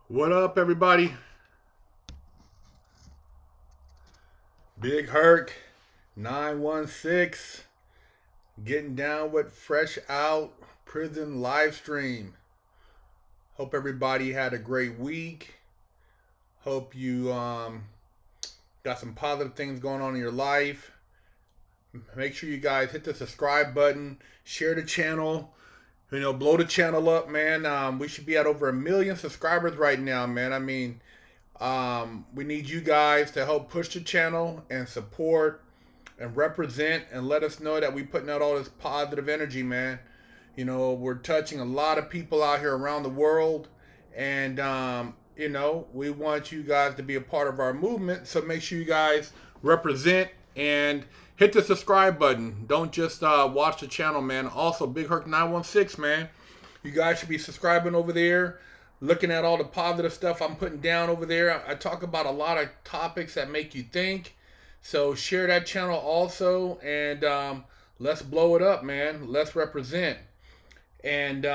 What up, everybody? Big Herc 916 getting down with fresh out prison live stream. Hope everybody had a great week. Hope you got some positive things going on in your life. Make sure you guys hit the subscribe button, share the channel. Blow the channel up, man. We should be at over 1 million subscribers right now, man. We need you guys to help push the channel and support and represent and let us know that we're putting out all this positive energy, man. We're touching a lot of people out here around the world, and we want you guys to be a part of our movement. So make sure you guys represent and hit the subscribe button. Don't just watch the channel, man. Also, Big Herc 916, man. You guys should be subscribing over there, looking at all the positive stuff I'm putting down over there. I talk about a lot of topics that make you think. So share that channel also, and let's blow it up, man. Let's represent. And,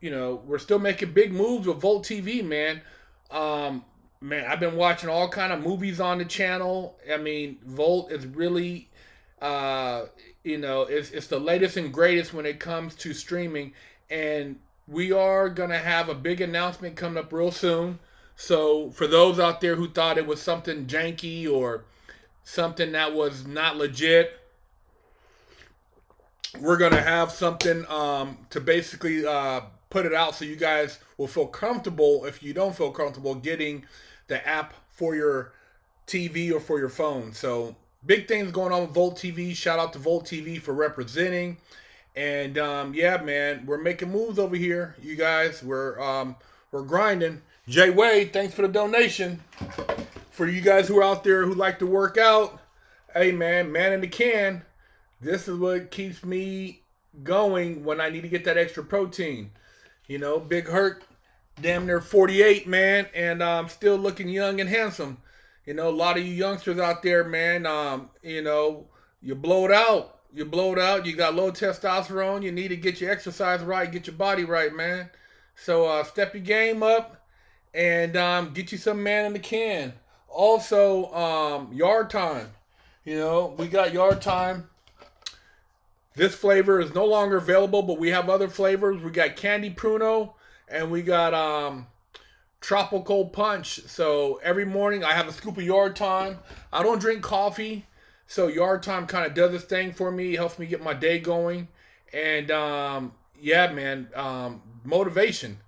we're still making big moves with Volt TV, man. Man, I've been watching all kind of movies on the channel. Volt is really, it's the latest and greatest when it comes to streaming. And we are going to have a big announcement coming up real soon. So for those out there who thought it was something janky or something that was not legit, we're going to have something to basically put it out so you guys will feel comfortable, if you don't feel comfortable, getting the app for your TV or for your phone. So big things going on with Volt TV. Shout out to Volt TV for representing. And yeah, man, we're making moves over here. You guys, we're grinding. Jay Wade, thanks for the donation. For you guys who are out there who like to work out, hey man in the can. This is what keeps me going when I need to get that extra protein. Big Herc, damn near 48, man, and still looking young and handsome. A lot of you youngsters out there, man, you blow it out. You got low testosterone. You need to get your exercise right, get your body right, man. So step your game up and get you some man in the can. Also, yard time. We got yard time. This flavor is no longer available, but we have other flavors. We got Candy Pruno, and we got Tropical Punch. So every morning I have a scoop of Yard Time. I don't drink coffee, so Yard Time kind of does this thing for me. It helps me get my day going. And yeah, man, motivation.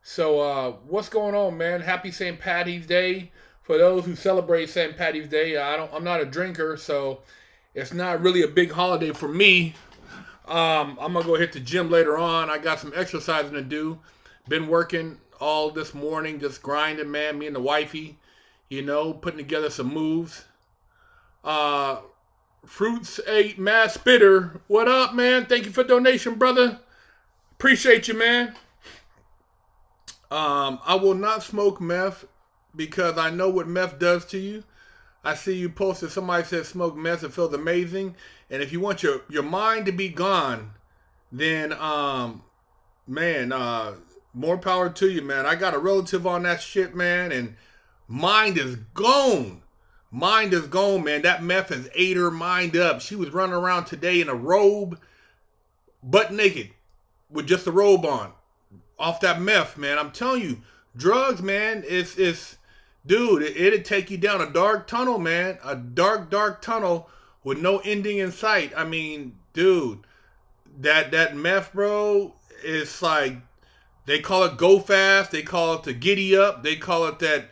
So what's going on, man? Happy St. Patty's Day. For those who celebrate St. Patty's Day, I'm not a drinker, so it's not really a big holiday for me. I'm going to go hit the gym later on. I got some exercising to do. Been working all this morning, just grinding, man. Me and the wifey, putting together some moves. Fruits 8 Mass Spitter. What up, man? Thank you for donation, brother. Appreciate you, man. I will not smoke meth because I know what meth does to you. I see you posted, somebody said smoke meth, it feels amazing. And if you want your mind to be gone, then, more power to you, man. I got a relative on that shit, man, and mind is gone. Mind is gone, man. That meth has ate her mind up. She was running around today in a robe, butt naked, with just a robe on, off that meth, man. I'm telling you, drugs, man, dude, it'd take you down a dark tunnel, man. A dark, dark tunnel with no ending in sight. Dude, that meth, bro, it's like, they call it go fast. They call it the giddy up. They call it that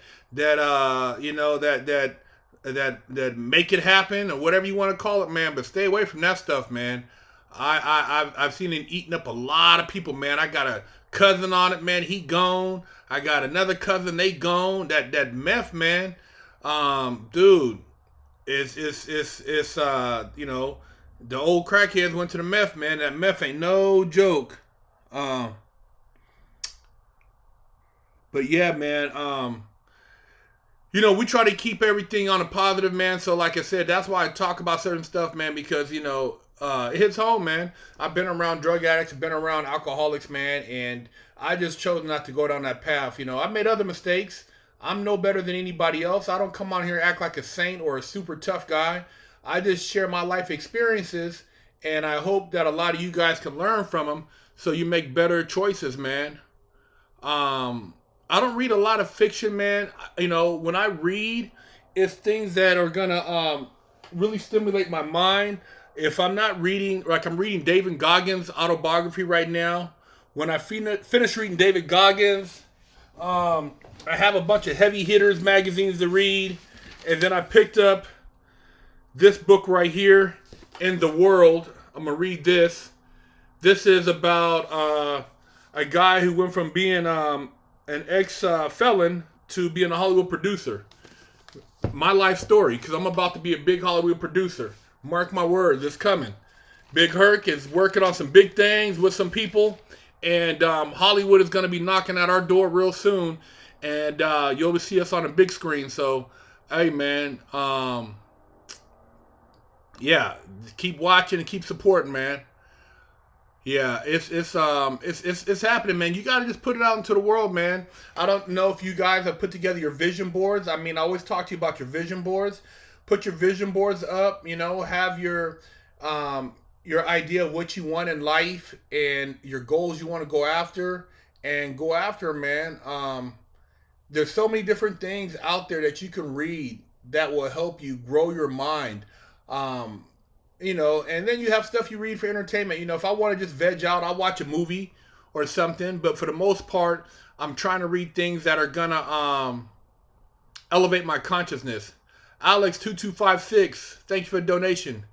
make it happen, or whatever you want to call it, man. But stay away from that stuff, man. I've seen it eating up a lot of people, man. I got a cousin on it, man. He gone. I got another cousin, they gone. That meth, man. Dude, it's the old crackheads went to the meth, man. That meth ain't no joke. But yeah, man. We try to keep everything on a positive, man. So like I said, that's why I talk about certain stuff, man, because it hits home, man. I've been around drug addicts, been around alcoholics, man, and I just chose not to go down that path. I made other mistakes. I'm no better than anybody else. I don't come on here and act like a saint or a super tough guy. I just share my life experiences, and I hope that a lot of you guys can learn from them so you make better choices, man. I don't read a lot of fiction, man. When I read, it's things that are gonna really stimulate my mind. If I'm not reading, like I'm reading David Goggins' autobiography right now. When I finish reading David Goggins, I have a bunch of heavy hitters magazines to read, and then I picked up this book right here, In the World. I'm gonna read this. This is about a guy who went from being an ex-felon to being a Hollywood producer. My life story, because I'm about to be a big Hollywood producer. Mark my words, it's coming. Big Herc is working on some big things with some people, and Hollywood is going to be knocking at our door real soon, and you'll see us on a big screen. So, hey, man, yeah, keep watching and keep supporting, man. Yeah, it's happening, man. You gotta just put it out into the world, man. I don't know if you guys have put together your vision boards. I mean, I always talk to you about your vision boards. Put your vision boards up. Have your idea of what you want in life and your goals you want to go after, and go after, man. There's so many different things out there that you can read that will help you grow your mind. And then you have stuff you read for entertainment. If I want to just veg out, I'll watch a movie or something. But for the most part, I'm trying to read things that are gonna elevate my consciousness. Alex2256, thank you for the donation.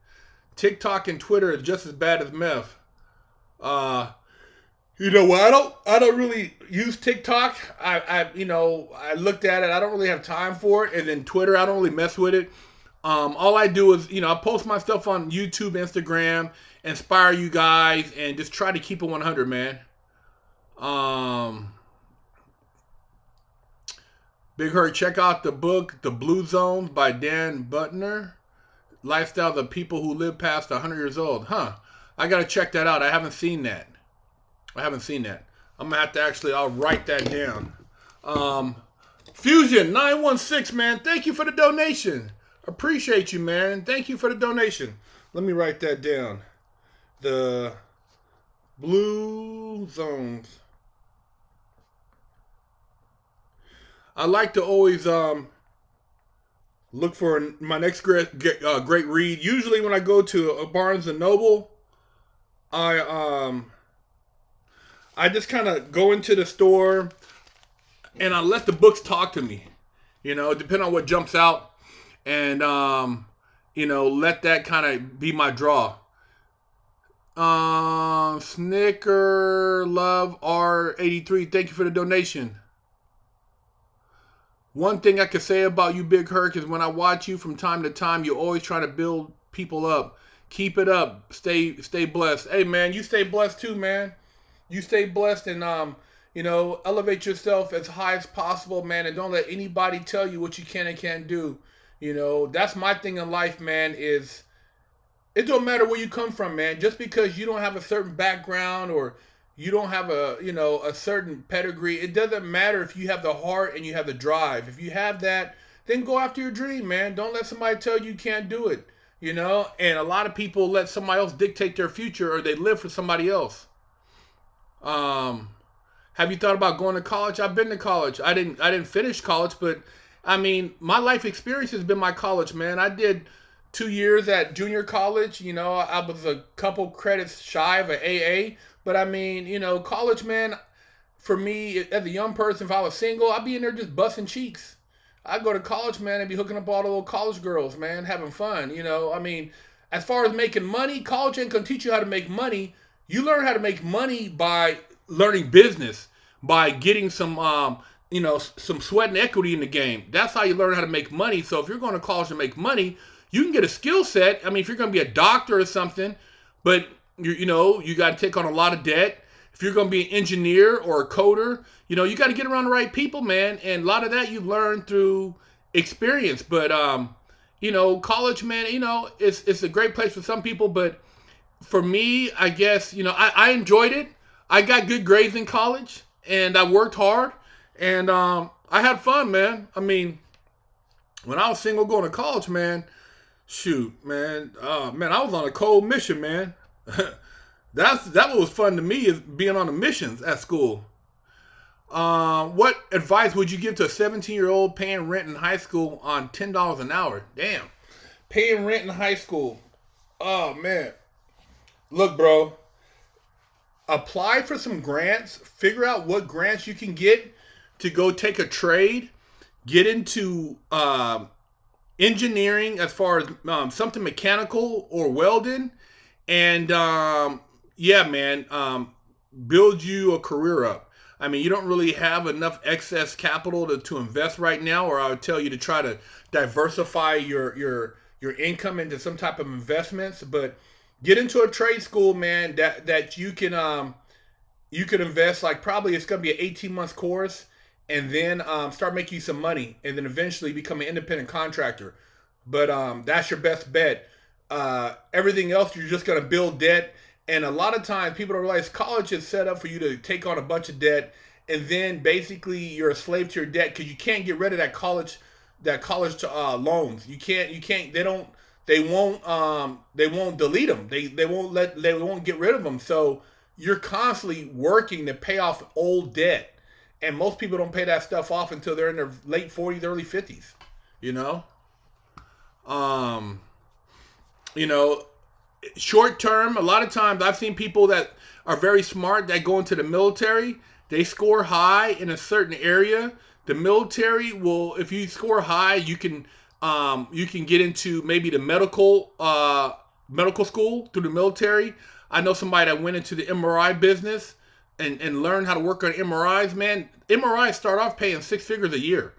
TikTok and Twitter is just as bad as meth. You know what? I don't really use TikTok. I looked at it. I don't really have time for it. And then Twitter, I don't really mess with it. All I do is, I post my stuff on YouTube, Instagram, inspire you guys, and just try to keep it 100, man. Big Herc, check out the book, The Blue Zones by Dan Butner. Lifestyles of people who live past 100 years old. Huh. I got to check that out. I haven't seen that. I'm going to have to I'll write that down. Fusion 916, man. Thank you for the donation. Appreciate you, man. Thank you for the donation. Let me write that down. The Blue Zones. I like to always look for my next great read. Usually when I go to a Barnes and Noble, I just kind of go into the store and I let the books talk to me. Depending on what jumps out. And, let that kind of be my draw. Snicker Love R83, thank you for the donation. One thing I can say about you, Big Herc, is when I watch you from time to time, you're always trying to build people up. Keep it up. Stay blessed. Hey, man, you stay blessed too, man. You stay blessed and, elevate yourself as high as possible, man, and don't let anybody tell you what you can and can't do. That's my thing in life, man, is it don't matter where you come from, man. Just because you don't have a certain background or you don't have a certain pedigree, it doesn't matter if you have the heart and you have the drive. If you have that, then go after your dream, man. Don't let somebody tell you can't do it, And a lot of people let somebody else dictate their future or they live for somebody else. Have you thought about going to college? I've been to college. I didn't finish college, but I mean, my life experience has been my college, man. I did 2 years at junior college. I was a couple credits shy of an AA. But I mean, college, man, for me, as a young person, if I was single, I'd be in there just busting cheeks. I'd go to college, man, and be hooking up all the little college girls, man, having fun. I mean, as far as making money, college ain't going to teach you how to make money. You learn how to make money by learning business, by getting some sweat and equity in the game. That's how you learn how to make money. So if you're going to college to make money, you can get a skill set. I mean, if you're going to be a doctor or something, but you got to take on a lot of debt. If you're going to be an engineer or a coder, you got to get around the right people, man. And a lot of that you learn through experience. But, college, man, it's a great place for some people. But for me, I guess, I enjoyed it. I got good grades in college. and I worked hard, and I had fun, man. I mean, when I was single going to college, man, shoot, man, man, I was on a cold mission, man. That what was fun to me is being on the missions at school. What advice would you give to a 17-year-old paying rent in high school on $10 an hour? Damn, paying rent in high school. Oh man, look, bro. Apply for some grants. Figure out what grants you can get to go take a trade. Get into engineering as far as something mechanical or welding, and yeah, man, build you a career up. I mean, you don't really have enough excess capital to invest right now, or I would tell you to try to diversify your income into some type of investments. But get into a trade school, man, that you can invest, like, probably it's gonna be an 18 month course, and then start making some money, and then eventually become an independent contractor. But that's your best bet. Everything else, you're just gonna build debt, and a lot of times people don't realize college is set up for you to take on a bunch of debt, and then basically you're a slave to your debt because you can't get rid of that college loans. You can't. They won't delete them. They won't get rid of them. So you're constantly working to pay off old debt, and most people don't pay that stuff off until they're in their late 40s, early 50s. You know, um, you know, short term. A lot of times, I've seen people that are very smart that go into the military. They score high in a certain area. The military will, if you score high, you can get into maybe the medical school through the military. I know somebody that went into the MRI business and learned how to work on MRIs. Man, MRIs start off paying 6 figures a year.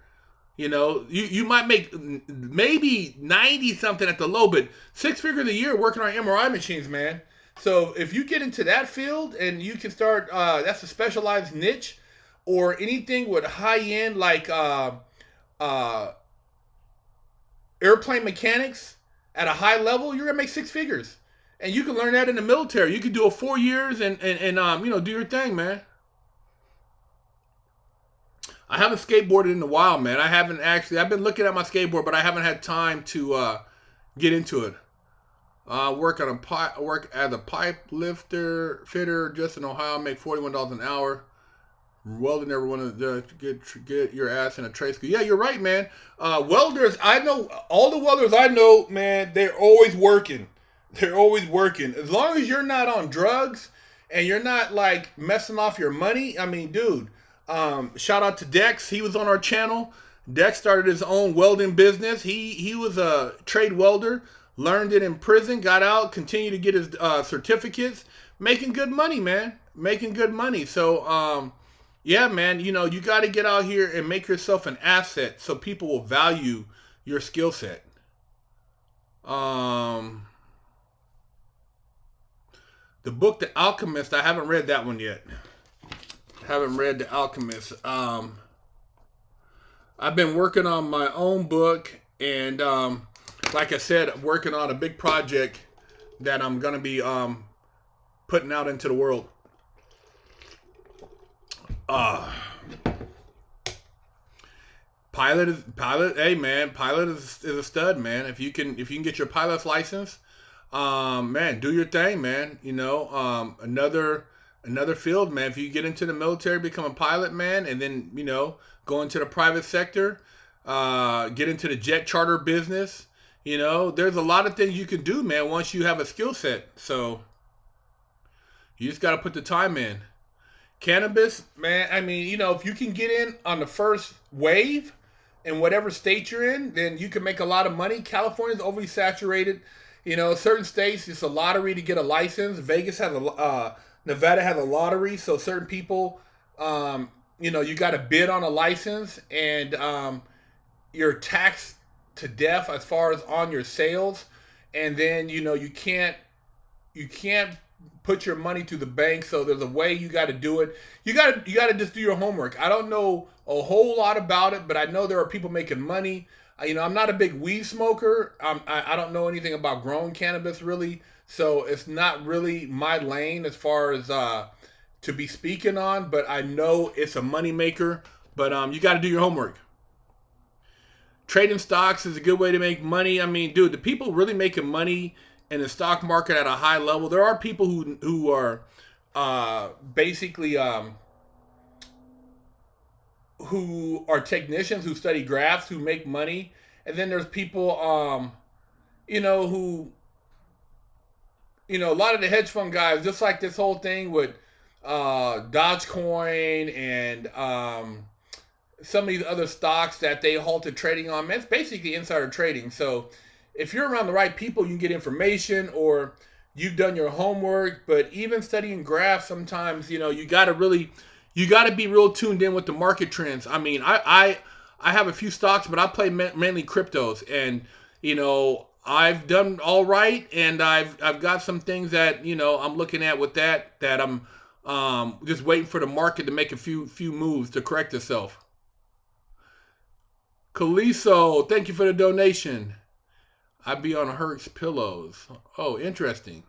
You know, you might make maybe 90 something at the low, but 6 figures a year working on MRI machines, man. So if you get into that field and you can start, that's a specialized niche, or anything with high end, like airplane mechanics at a high level, you're gonna make 6 figures, and you can learn that in the military. You can do it 4 years and do your thing, man. I haven't skateboarded in a while, man. I haven't actually. I've been looking at my skateboard, but I haven't had time to get into it. Work as a pipe lifter fitter just in Ohio. Make $41 an hour. Welding, never want to get your ass in a trade school. Yeah, you're right, man. Welders, I know all the welders I know, man. They're always working. They're always working. As long as you're not on drugs and you're not like messing off your money. I mean, dude. Shout out to Dex. He was on our channel. Dex started his own welding business. He was a trade welder. Learned it in prison. Got out. Continued to get his certificates. Making good money, man. Making good money. So, yeah, man, you got to get out here and make yourself an asset so people will value your skill set. The book, The Alchemist, I haven't read that one yet. Haven't read The Alchemist. I've been working on my own book, and like I said, I'm working on a big project that I'm going to be putting out into the world. Pilot. Hey, man, pilot is a stud, man. If you can get your pilot's license, man, do your thing, man. Another field, man. If you get into the military, become a pilot, man, and then go into the private sector, get into the jet charter business. There's a lot of things you can do, man, once you have a skill set. So you just got to put the time in. Cannabis, man, I mean, if you can get in on the first wave in whatever state you're in, then you can make a lot of money. California's overly saturated. Certain states, it's a lottery to get a license. Vegas has Nevada has a lottery, so certain people, you got to bid on a license, and you're taxed to death as far as on your sales. And then, you can't put your money to the bank, so there's a way you got to do it. You got to just do your homework. I don't know a whole lot about it, but I know there are people making money. I'm not a big weed smoker. I don't know anything about growing cannabis really, so it's not really my lane as far as to be speaking on, but I know it's a moneymaker. But you got to do your homework. Trading stocks is a good way to make money. I mean, dude, the people really making money in the stock market at a high level. There are people who are basically who are technicians who study graphs who make money, and then there's people who a lot of the hedge fund guys, just like this whole thing with Dogecoin and some of these other stocks that they halted trading on. Man, it's basically insider trading. So if you're around the right people, you can get information or you've done your homework. But even studying graphs, sometimes you got to be real tuned in with the market trends. I mean, I have a few stocks, but I play mainly cryptos, and I've done all right, and I've got some things that I'm looking at with that I'm just waiting for the market to make a few moves to correct itself. Kaliso, thank you for the donation. I'd be on Herc's pillows. Oh, interesting.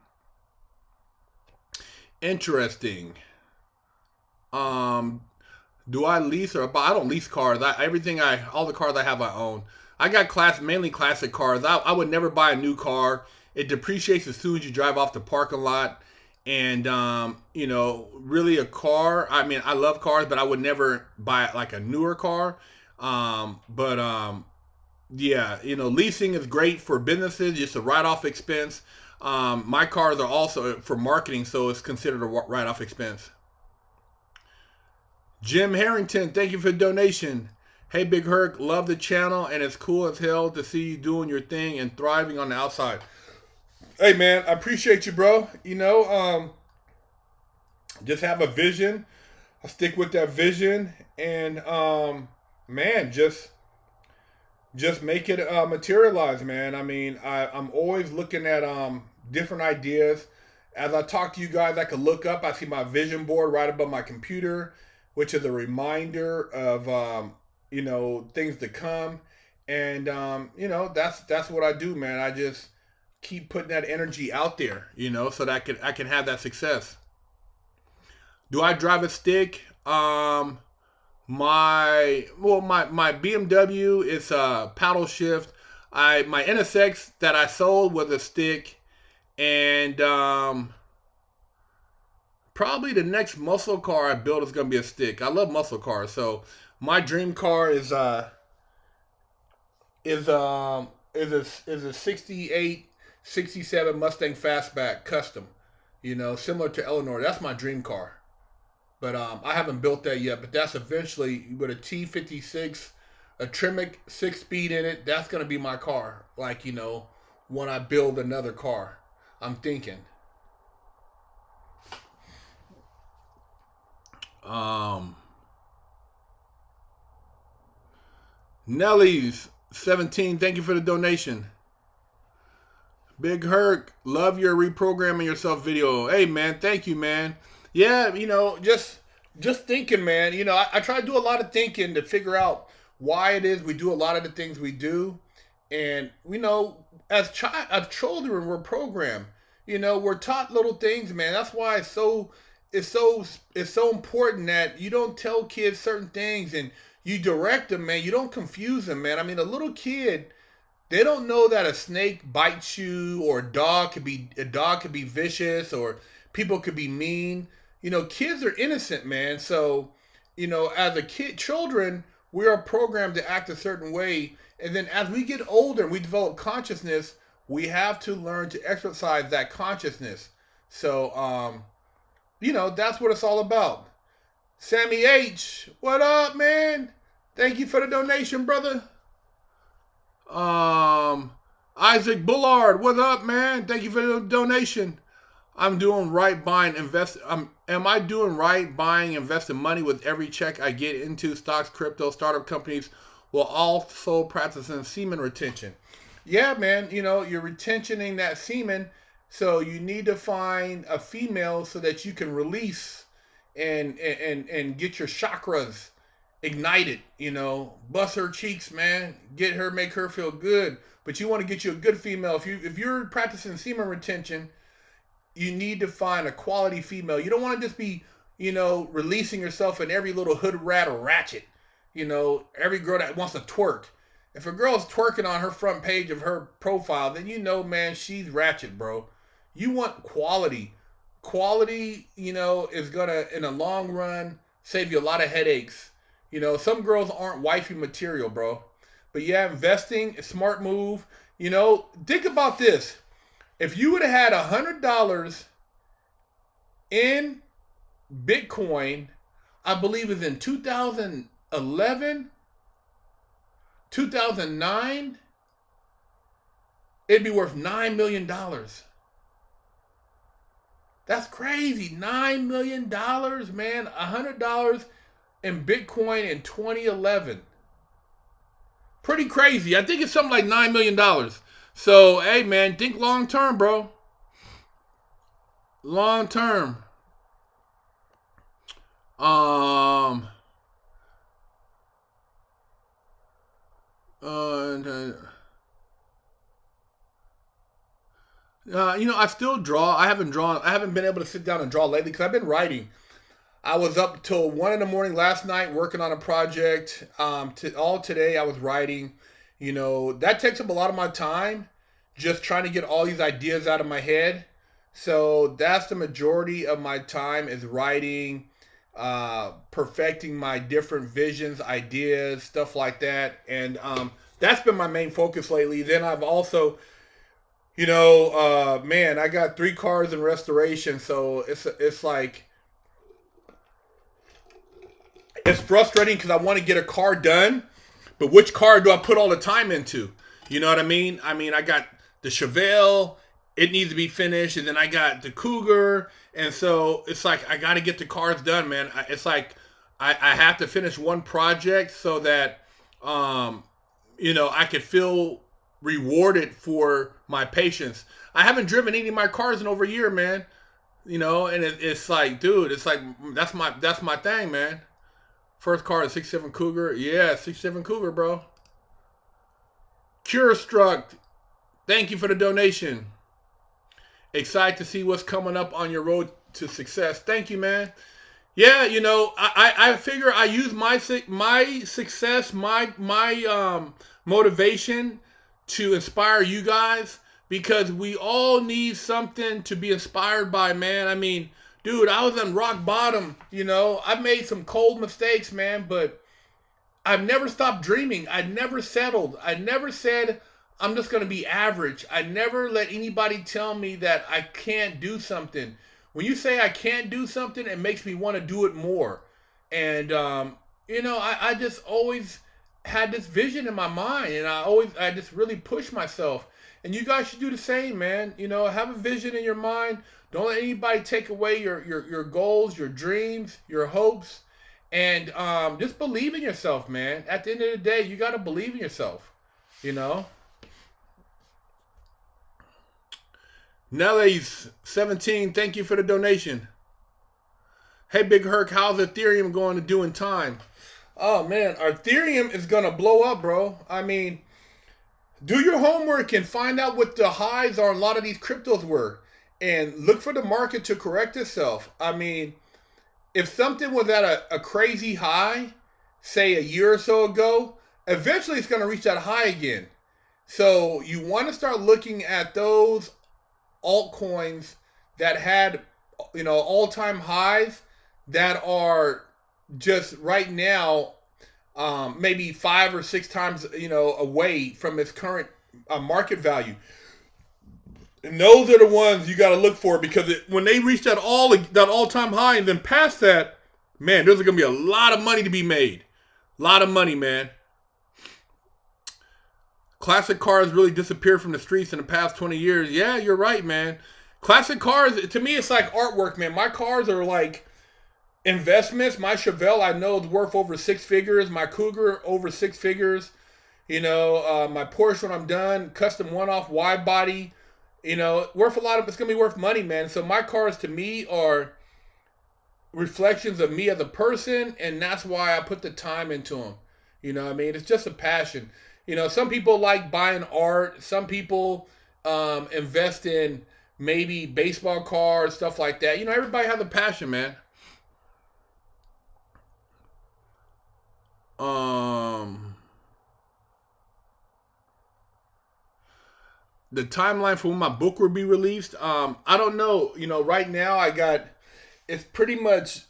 Interesting. Do I lease or buy? I don't lease cars. All the cars I have, I own. I got mainly classic cars. I would never buy a new car. It depreciates as soon as you drive off the parking lot. And, really a car. I mean, I love cars, but I would never buy like a newer car. Leasing is great for businesses. It's a write-off expense. My cars are also for marketing, so it's considered a write-off expense. Jim Harrington, thank you for the donation. Hey, Big Herc, love the channel, and it's cool as hell to see you doing your thing and thriving on the outside. Hey, man, I appreciate you, bro. Just have a vision. I stick with that vision, and man, just make it materialize, man. I mean, I'm always looking at different ideas. As I talk to you guys, I can look up. I see my vision board right above my computer, which is a reminder of things to come. And that's what I do, man. I just keep putting that energy out there, so that I can have that success. Do I drive a stick? My BMW is a paddle shift. My NSX that I sold was a stick, and probably the next muscle car I build is gonna be a stick. I love muscle cars, so my dream car is a 68, 67 Mustang Fastback custom. Similar to Eleanor. That's my dream car. But I haven't built that yet. But that's eventually with a T56, a Tremec 6-speed in it. That's gonna be my car. Like when I build another car, I'm thinking. Nelly's 17. Thank you for the donation. Big Herc, love your reprogramming yourself video. Hey man, thank you, man. Yeah, just thinking, man. I try to do a lot of thinking to figure out why it is we do a lot of the things we do. And, as children, we're programmed. We're taught little things, man. That's why it's so important that you don't tell kids certain things and you direct them, man. You don't confuse them, man. I mean, a little kid, they don't know that a snake bites you, or a dog could be vicious, or people could be mean. Kids are innocent, man. So, as children, we are programmed to act a certain way. And then as we get older and we develop consciousness, we have to learn to exercise that consciousness. So, that's what it's all about. Sammy H, what up, man? Thank you for the donation, brother. Isaac Bullard, what up, man? Thank you for the donation. I'm doing right buying am I doing right buying investing money with every check I get into stocks, crypto, startup companies, while also practicing semen retention? Yeah, man, you're retentioning that semen, so you need to find a female so that you can release and get your chakras ignited, bust her cheeks, man, make her feel good. But you want to get you a good female. If you're practicing semen retention, you need to find a quality female. You don't want to just be releasing yourself in every little hood rat or ratchet. Every girl that wants to twerk. If a girl's twerking on her front page of her profile, then man, she's ratchet, bro. You want quality. Quality, is gonna, in the long run, save you a lot of headaches. Some girls aren't wifey material, bro. But yeah, investing, a smart move. Think about this. If you would have had $100 in Bitcoin, I believe it's in 2011, 2009, it'd be worth $9 million. That's crazy. $9 million, man. $100 in Bitcoin in 2011. Pretty crazy. I think it's something like $9 million. So, hey, man, think long term, bro. Long term. I still draw. I haven't been able to sit down and draw lately because I've been writing. I was up till 1 in the morning last night working on a project. All today I was writing. That takes up a lot of my time, just trying to get all these ideas out of my head. So that's the majority of my time is writing, perfecting my different visions, ideas, stuff like that. And that's been my main focus lately. Then I've also, man, I got 3 cars in restoration. So it's like, it's frustrating because I want to get a car done, but which car do I put all the time into? You know what I mean? I got the Chevelle, it needs to be finished, and then I got the Cougar, and so it's like I got to get the cars done, man. It's like I have to finish one project so that I could feel rewarded for my patience. I haven't driven any of my cars in over a year, man. And it's like, dude, it's like that's my thing, man. First car is 67 Cougar. Yeah, 67 Cougar, bro. Cure Struck. Thank you for the donation. Excited to see what's coming up on your road to success. Thank you, man. Yeah, I figure I use my success, my motivation to inspire you guys because we all need something to be inspired by, man. Dude, I was on rock bottom, I've made some cold mistakes, man, but I've never stopped dreaming. I never settled. I never said I'm just going to be average. I never let anybody tell me that I can't do something. When you say I can't do something, it makes me want to do it more. And, I just always had this vision in my mind, and I just really push myself. And you guys should do the same, man. Have a vision in your mind. Don't let anybody take away your goals, your dreams, your hopes. And just believe in yourself, man. At the end of the day, you got to believe in yourself, Nelly's 17, thank you for the donation. Hey, Big Herc, how's Ethereum going to do in time? Oh, man, Ethereum is going to blow up, bro. Do your homework and find out what the highs are a lot of these cryptos were. And look for the market to correct itself. If something was at a crazy high, say a year or so ago, eventually it's going to reach that high again. So you want to start looking at those altcoins that had, all-time highs that are just right now maybe 5 or 6 times, away from its current market value. And those are the ones you got to look for because when they reach that all-time high and then past that, man, there's going to be a lot of money to be made. A lot of money, man. Classic cars really disappeared from the streets in the past 20 years. Yeah, you're right, man. Classic cars, to me, it's like artwork, man. My cars are like investments. My Chevelle, I know, is worth over 6 figures. My Cougar, over 6 figures. My Porsche, when I'm done, custom one-off wide body. Worth a lot of, it's going to be worth money, man. So my cars to me are reflections of me as a person, and that's why I put the time into them. It's just a passion. Some people like buying art. Some people invest in maybe baseball cards, stuff like that. Everybody has a passion, man. Um, the timeline for when my book will be released. I don't know. Right now it's pretty much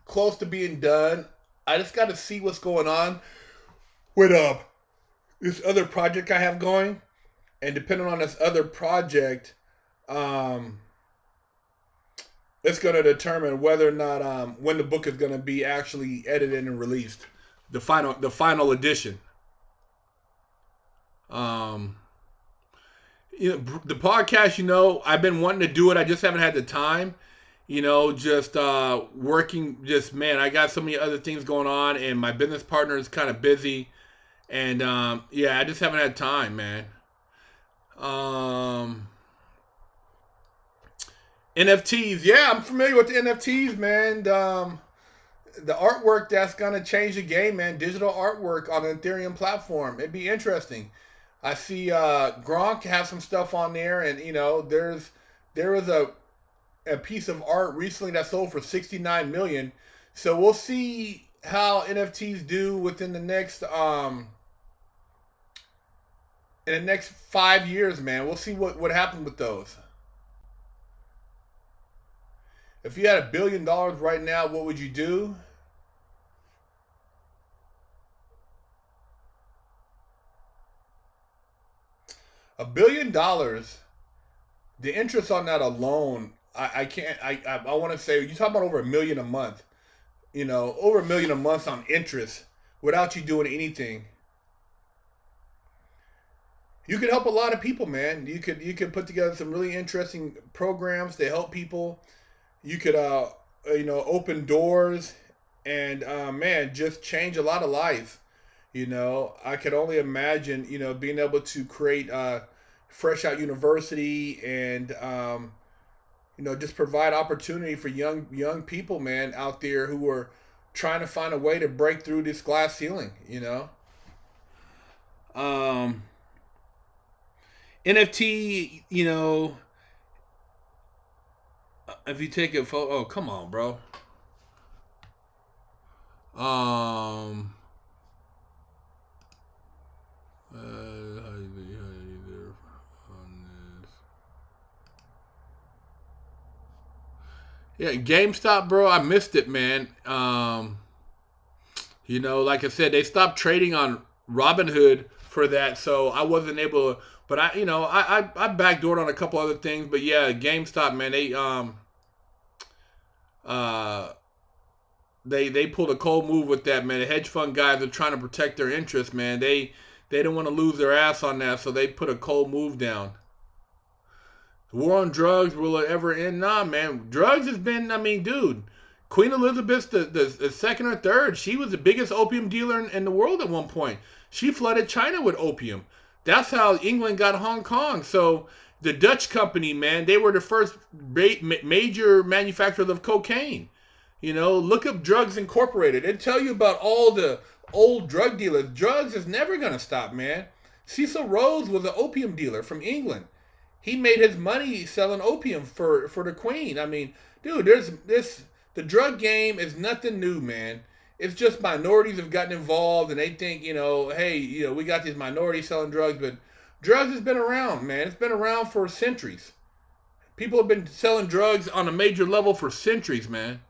close to being done. I just got to see what's going on with this other project I have going, and depending on this other project, um, it's going to determine whether or not when the book is going to be actually edited and released, the final edition. Um, the podcast. I've been wanting to do it. I just haven't had the time. Just working. Just man, I got so many other things going on, and my business partner is kind of busy, and yeah, I just haven't had time, man. Um, NFTs. Yeah, I'm familiar with the NFTs, man. The artwork that's gonna change the game, man. Digital artwork on the Ethereum platform. It'd be interesting. I see Gronk have some stuff on there, and there was a piece of art recently that sold for 69 million. So we'll see how NFTs do within the next in the next 5 years, man. We'll see what happens with those. If you had $1 billion right now, what would you do? $1 billion. The interest on that alone, I can't. I want to say you talk about over 1 million a month. Over 1 million a month on interest without you doing anything. You could help a lot of people, man. You could put together some really interesting programs to help people. You could open doors and man, just change a lot of lives. I could only imagine being able to create Fresh Out University and just provide opportunity for young people, man, out there who are trying to find a way to break through this glass ceiling. Um, NFT. If you take a photo, oh come on, bro. Um, yeah, GameStop, bro. I missed it, man. Like I said, they stopped trading on Robinhood for that, so I wasn't able to. But I backdoored on a couple other things. But yeah, GameStop, man, uh they pulled a cold move with that, man. The hedge fund guys are trying to protect their interests, man. They don't want to lose their ass on that, so they put a cold move down. The war on drugs, will it ever end? Nah, man. Drugs has been, I mean, dude. Queen Elizabeth the second or third, she was the biggest opium dealer in the world at one point. She flooded China with opium. That's how England got Hong Kong. So the Dutch company, man, they were the first major manufacturers of cocaine. Look up Drugs Incorporated. It tell you about all the old drug dealers. Drugs is never gonna stop, man. Cecil Rhodes was an opium dealer from England. He made his money selling opium for the Queen. I mean, dude, there's this the drug game is nothing new, man. It's just minorities have gotten involved and they think, hey, we got these minorities selling drugs, but drugs has been around, man. It's been around for centuries. People have been selling drugs on a major level for centuries, man.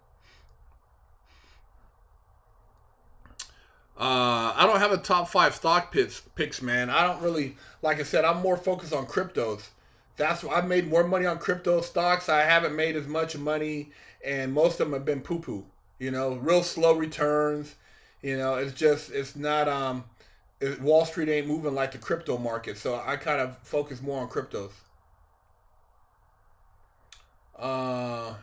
I don't have a top five stock picks, man. I don't really, like I said, I'm more focused on cryptos. That's why I've made more money on crypto stocks. I haven't made as much money, and most of them have been poo poo. Real slow returns. It's not Wall Street ain't moving like the crypto market, so I kind of focus more on cryptos. Uh,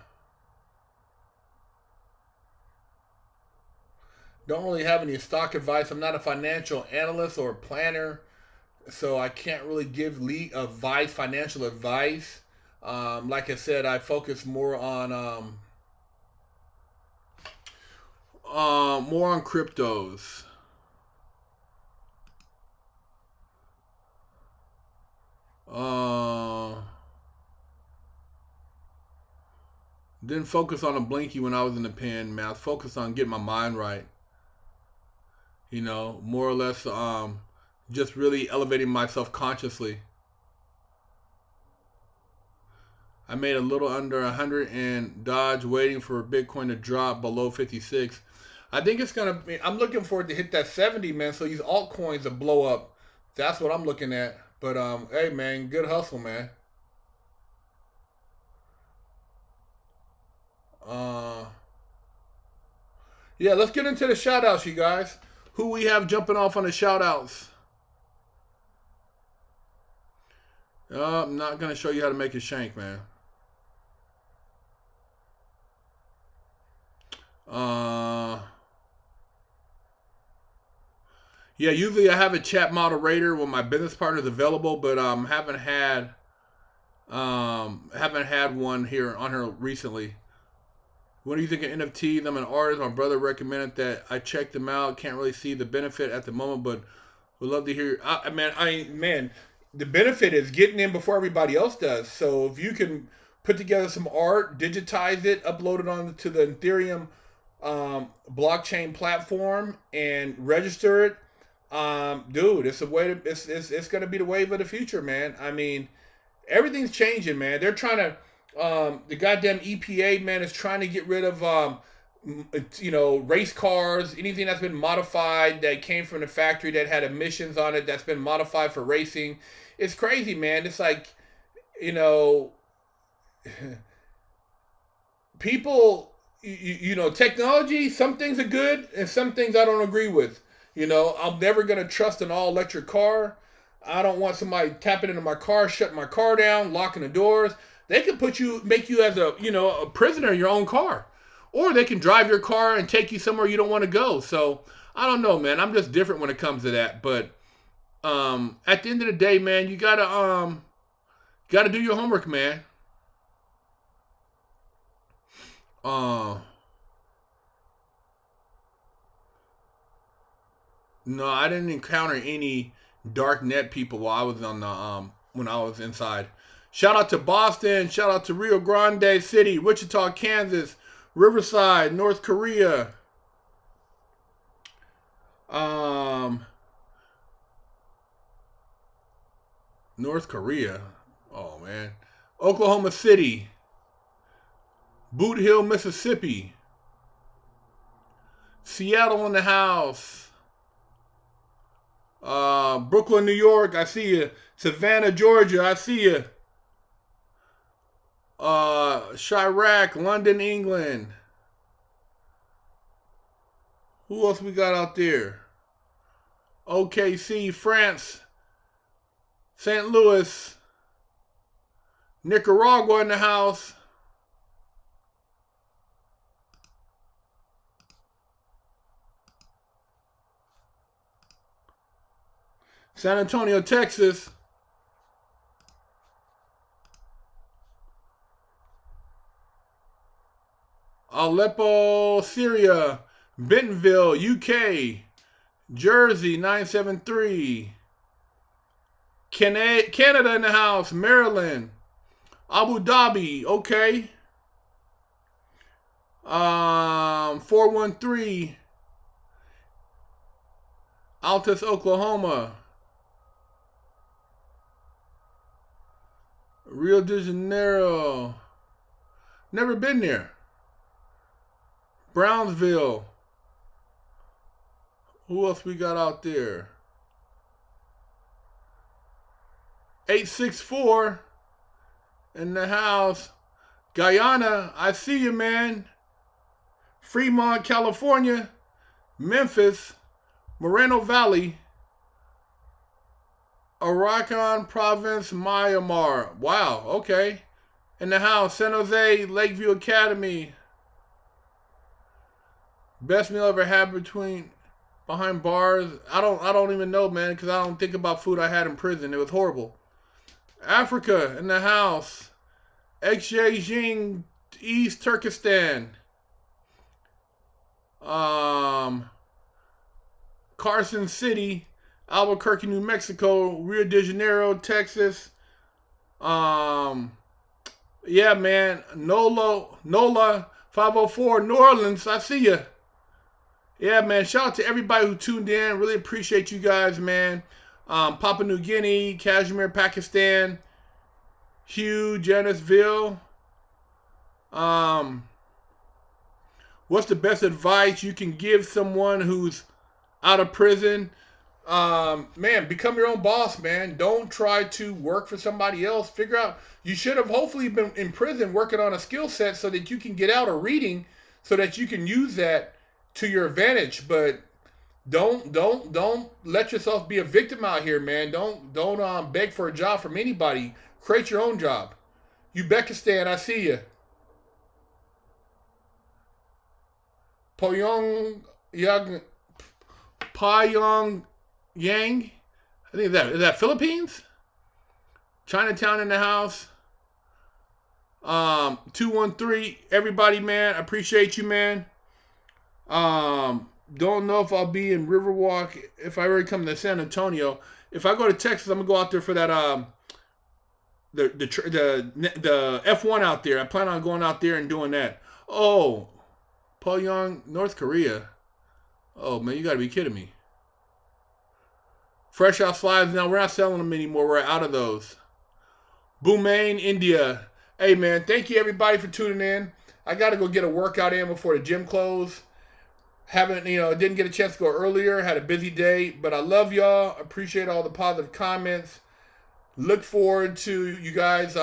don't really have any stock advice. I'm not a financial analyst or planner, so I can't really give financial advice. Like I said, I focus more on cryptos. Uh, didn't focus on a blinky when I was in the pen, man. I was focused on getting my mind right. more or less just really elevating myself consciously. I made a little under 100 in Dodge, waiting for Bitcoin to drop below 56. I think it's gonna be. I'm looking for it to hit that 70, man. So these altcoins will blow up. That's what I'm looking at. But hey, man, good hustle, man. Uh, yeah, let's get into the shout outs, you guys. Who we have jumping off on the shout outs? I'm not gonna show you how to make a shank, man. Yeah, usually I have a chat moderator when my business partner is available, but haven't had one here on here recently. What do you think of NFTs? I'm an artist. My brother recommended that I check them out. Can't really see the benefit at the moment, but would love to hear. Man, the benefit is getting in before everybody else does. So if you can put together some art, digitize it, upload it onto the Ethereum blockchain platform, and register it, dude, it's a way to. It's going to be the wave of the future, man. I mean, everything's changing, man. They're trying to. The goddamn EPA, man, is trying to get rid of race cars, anything that's been modified that came from the factory that had emissions on it that's been modified for racing. It's crazy, man. It's like, people, technology, some things are good and some things I don't agree with. I'm never going to trust an all electric car. I don't want somebody tapping into my car, shutting my car down, locking the doors. They can make you as a prisoner in your own car. Or they can drive your car and take you somewhere you don't want to go. So, I don't know, man. I'm just different when it comes to that. But at the end of the day, man, you gotta do your homework, man. No, I didn't encounter any dark net people while I was on the when I was inside. Shout out to Boston. Shout out to Rio Grande City, Wichita, Kansas, Riverside, North Korea. North Korea. Oh, man. Oklahoma City. Boot Hill, Mississippi. Seattle in the house. Brooklyn, New York. I see you. Savannah, Georgia. I see you. Chirac, London, England. Who else we got out there? OKC, France. St. Louis. Nicaragua in the house. San Antonio, Texas. Aleppo, Syria. Bentonville, UK. Jersey, 973. Canada in the house. Maryland. Abu Dhabi, okay. 413. Altus, Oklahoma. Rio de Janeiro. Never been there. Brownsville. Who else we got out there? 864 in the house. Guyana, I see you, man. Fremont, California. Memphis. Moreno Valley. Arakan Province, Myanmar. Wow, okay. In the house, San Jose, Lakeview Academy. Best meal I ever had behind bars. I don't even know, man, because I don't think about food I had in prison. It was horrible. Africa in the house. Xinjiang, East Turkestan. Carson City, Albuquerque, New Mexico, Rio de Janeiro, Texas. Yeah, man. NOLA 504, New Orleans. I see ya. Yeah, man. Shout out to everybody who tuned in. Really appreciate you guys, man. Papua New Guinea, Kashmir, Pakistan, Hugh, Janisville. What's the best advice you can give someone who's out of prison? Man, become your own boss, man. Don't try to work for somebody else. Figure out. You should have hopefully been in prison working on a skill set so that you can get out, or reading so that you can use that to your advantage. But don't let yourself be a victim out here, man. Don't beg for a job from anybody. Create your own job. Uzbekistan, I see you. Pyongyang, Pyongyang. I think is that Philippines. Chinatown in the house. 213. Everybody, man. I appreciate you, man. Don't know if I'll be in Riverwalk if I ever come to San Antonio. If I go to Texas, I'm gonna go out there for that the F1 out there. I plan on going out there and doing that. Oh, Pyongyang, North Korea. Oh man, you gotta be kidding me. Fresh Out Slides, now we're not selling them anymore. We're out of those. Bhumain, India. Hey man, thank you everybody for tuning in. I gotta go get a workout in before the gym closed. Didn't get a chance to go earlier. Had a busy day, but I love y'all. Appreciate all the positive comments. Look forward to you guys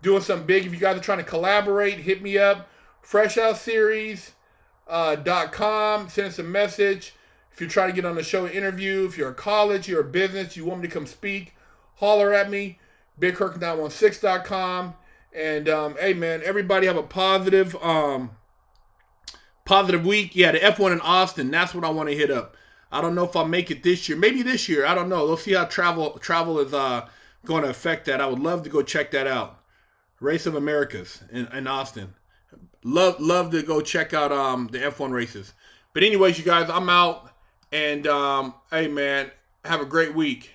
doing something big. If you guys are trying to collaborate, hit me up. FreshOutSeries.com. Send us a message. If you're trying to get on the show interview, if you're a college, you're a business, you want me to come speak, holler at me. BigHerc916.com. And hey man, everybody have a positive week. Yeah, the F1 in Austin, that's what I want to hit up. I don't know if I'll make it this year. Maybe this year. I don't know. We'll see how travel is going to affect that. I would love to go check that out. Race of Americas in Austin. Love to go check out the F1 races. But anyways, you guys, I'm out. And hey man, have a great week.